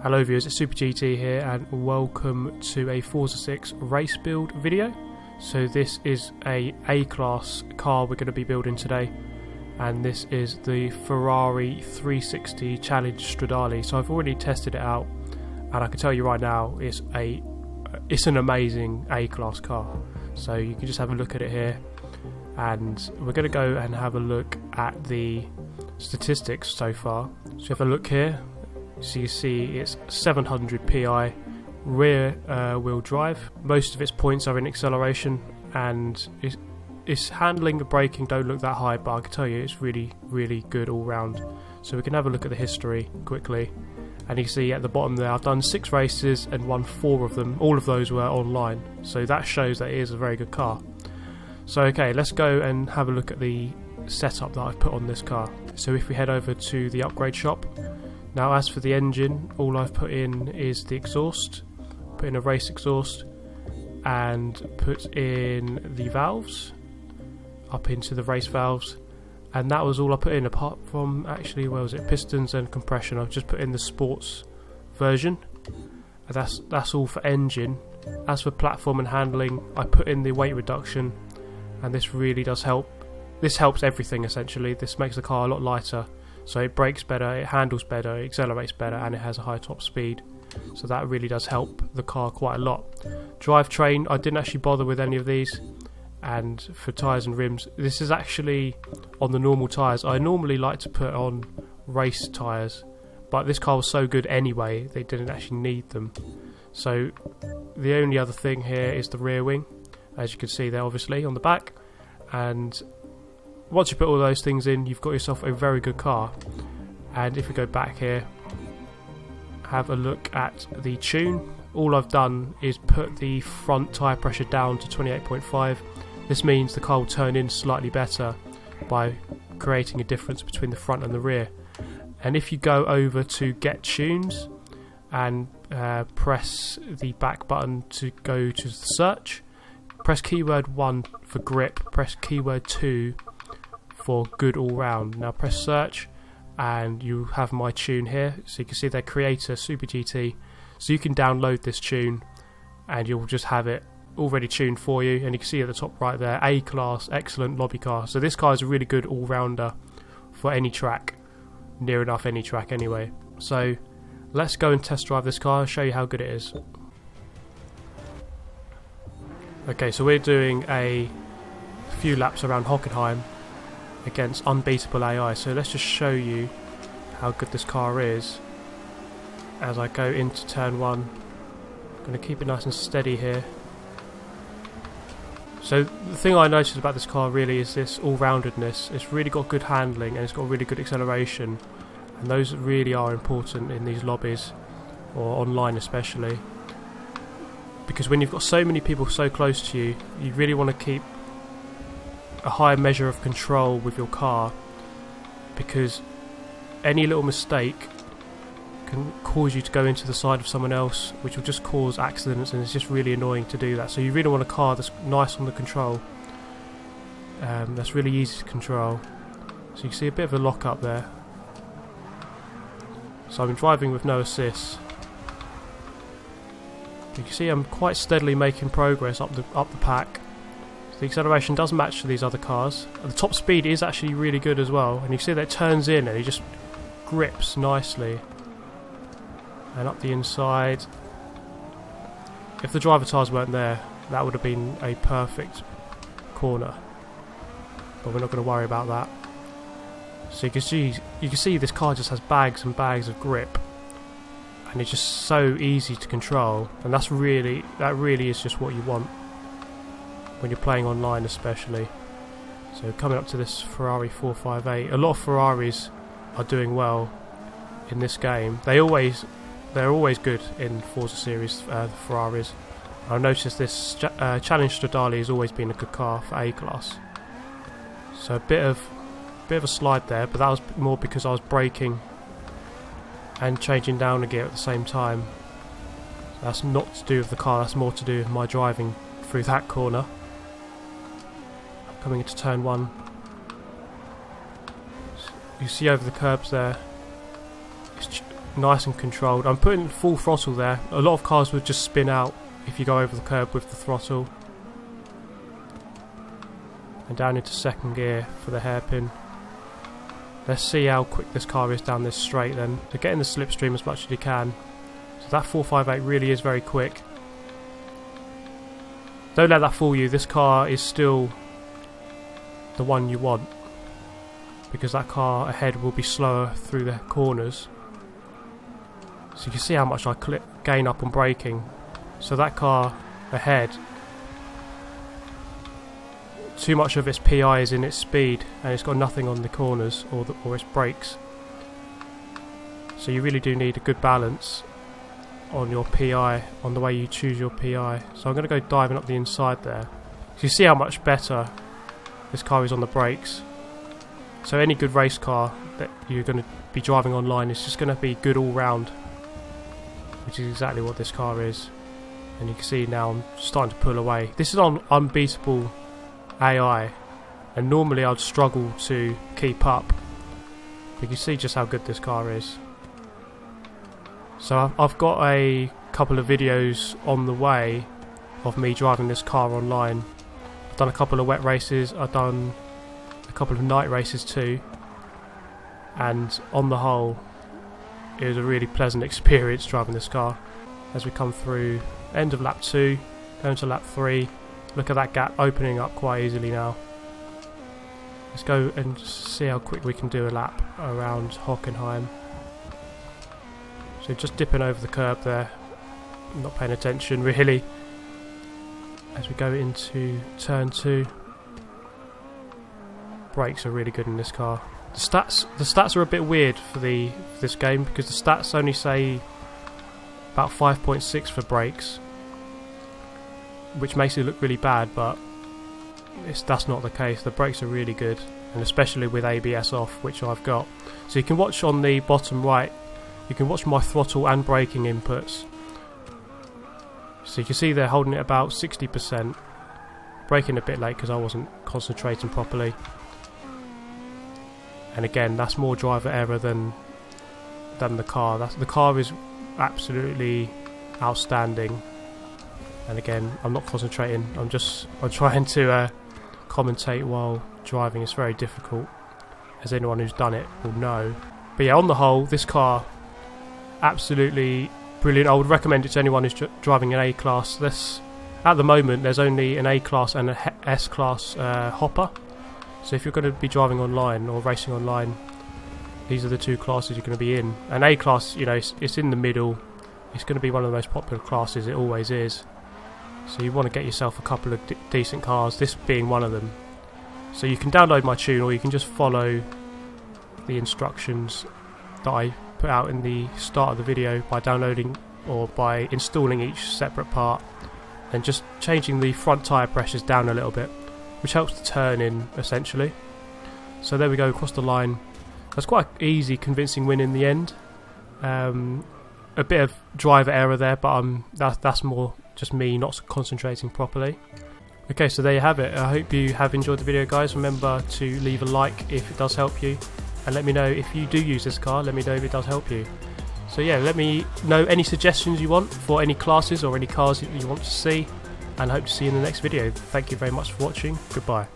Hello viewers, it's Super GT here and welcome to a Forza 6 race build video. So this is a A-class car we're going to be building today, and this is the Ferrari 360 Challenge Stradale. So I've already tested it out and I can tell you right now it's an amazing A-class car. So you can just have a look at it here, and we're going to go and have a look at the statistics so far. So you have a look here. So you see it's 700 PI rear wheel drive. Most of its points are in acceleration, and its handling and braking don't look that high, but I can tell you it's really good all round. So we can have a look at the history quickly, and you can see at the bottom there I've done 6 races and won 4 of them. All of those were online, so that shows that it is a very good car. So okay, let's go and have a look at the setup that I've put on this car. So if we head over to the upgrade shop. Now as for the engine, all I've put in is the exhaust. Put in a race exhaust and put in the valves up into the race valves, and that was all I put in, apart from actually, where was it, pistons and compression. I've just put in the sports version, and that's all for engine. As for platform and handling, I put in the weight reduction, and this really does help. This helps everything essentially. This makes the car a lot lighter. So it brakes better, it handles better, it accelerates better, and it has a high top speed. So that really does help the car quite a lot. Drivetrain, I didn't actually bother with any of these. And for tyres and rims, this is actually on the normal tyres. I normally like to put on race tyres, but this car was so good anyway, they didn't actually need them. So the only other thing here is the rear wing, as you can see there obviously on the back. And once you put all those things in, you've got yourself a very good car. And if we go back here, have a look at the tune. All I've done is put the front tyre pressure down to 28.5. This means the car will turn in slightly better by creating a difference between the front and the rear. And if you go over to Get Tunes and press the back button to go to the search, press keyword 1 for grip, press keyword 2 for good all round. Now press search and you have my tune here, so you can see their creator Super GT. So you can download this tune and you'll just have it already tuned for you, and you can see at the top right there, A class, excellent lobby car. So this car is a really good all-rounder for any track, near enough any track anyway. So let's go and test drive this car and show you how good it is. Okay, so we're doing a few laps around Hockenheim against unbeatable AI, so let's just show you how good this car is as I go into turn 1. I'm going to keep it nice and steady here. So the thing I noticed about this car really is this all-roundedness. It's really got good handling and it's got really good acceleration, and those really are important in these lobbies, or online especially, because when you've got so many people so close to you, you really want to keep a high measure of control with your car, because any little mistake can cause you to go into the side of someone else, which will just cause accidents, and it's just really annoying to do that. So you really want a car that's nice on the control, that's really easy to control. So you can see a bit of a lock up there. So I'm driving with no assist. You can see I'm quite steadily making progress up the pack. The acceleration does match to these other cars. The top speed is actually really good as well, and you see that it turns in and it just grips nicely. And up the inside, if the driver tires weren't there, that would have been a perfect corner, but we're not going to worry about that. So you can see this car just has bags and bags of grip, and it's just so easy to control, and that really is just what you want when you're playing online especially. So coming up to this Ferrari 458, a lot of Ferraris are doing well in this game. They're always good in Forza series, the Ferraris. I noticed this Challenge Stradale has always been a good car for A class. So a bit of a slide there, but that was more because I was braking and changing down a gear at the same time. That's not to do with the car, that's more to do with my driving through that corner. Coming into turn 1, you see over the curbs there, nice and controlled. I'm putting full throttle there. A lot of cars would just spin out if you go over the curb with the throttle. And down into second gear for the hairpin. Let's see how quick this car is down this straight then. So get in the slipstream as much as you can. So that 458 really is very quick. Don't let that fool you, this car is still the one you want, because that car ahead will be slower through the corners. So you can see how much I gain up on braking. So that car ahead, too much of its PI is in its speed and it's got nothing on the corners or its brakes. So you really do need a good balance on your PI, on the way you choose your PI. So I'm going to go diving up the inside there. So you see how much better this car is on the brakes. So any good race car that you're going to be driving online is just going to be good all round, which is exactly what this car is. And you can see now I'm starting to pull away. This is on unbeatable AI, and normally I'd struggle to keep up. You can see just how good this car is. So I've got a couple of videos on the way of me driving this car online. I've done a couple of wet races, I've done a couple of night races too, and on the whole it was a really pleasant experience driving this car. As we come through end of lap 2, going to lap 3, look at that gap opening up quite easily now. Let's go and see how quick we can do a lap around Hockenheim. So just dipping over the curb there, not paying attention really. As we go into turn 2, brakes are really good in this car. The stats are a bit weird for this game, because the stats only say about 5.6 for brakes, which makes it look really bad, but that's not the case. The brakes are really good, and especially with ABS off, which I've got. So you can watch on the bottom right, you can watch my throttle and braking inputs. So you can see they're holding it about 60%. Braking a bit late because I wasn't concentrating properly. And again, that's more driver error than the car. The car is absolutely outstanding. And again, I'm not concentrating. I'm trying to commentate while driving. It's very difficult, as anyone who's done it will know. But yeah, on the whole, this car, absolutely brilliant. I would recommend it to anyone who's driving an A-Class. At the moment, there's only an A-Class and an S-Class hopper. So if you're going to be driving online or racing online, these are the two classes you're going to be in. An A-Class, you know, it's in the middle. It's going to be one of the most popular classes. It always is. So you want to get yourself a couple of decent cars, this being one of them. So you can download my tune, or you can just follow the instructions that I put out in the start of the video by downloading or by installing each separate part, and just changing the front tyre pressures down a little bit, which helps to turn in essentially. So there we go, across the line. That's quite an easy, convincing win in the end. A bit of driver error there, but that's more just me not concentrating properly. Okay, so there you have it. I hope you have enjoyed the video, guys. Remember to leave a like if it does help you, and let me know if you do use this car. Let me know if it does help you. So yeah, let me know any suggestions you want for any classes or any cars that you want to see, and I hope to see you in the next video. Thank you very much for watching. Goodbye.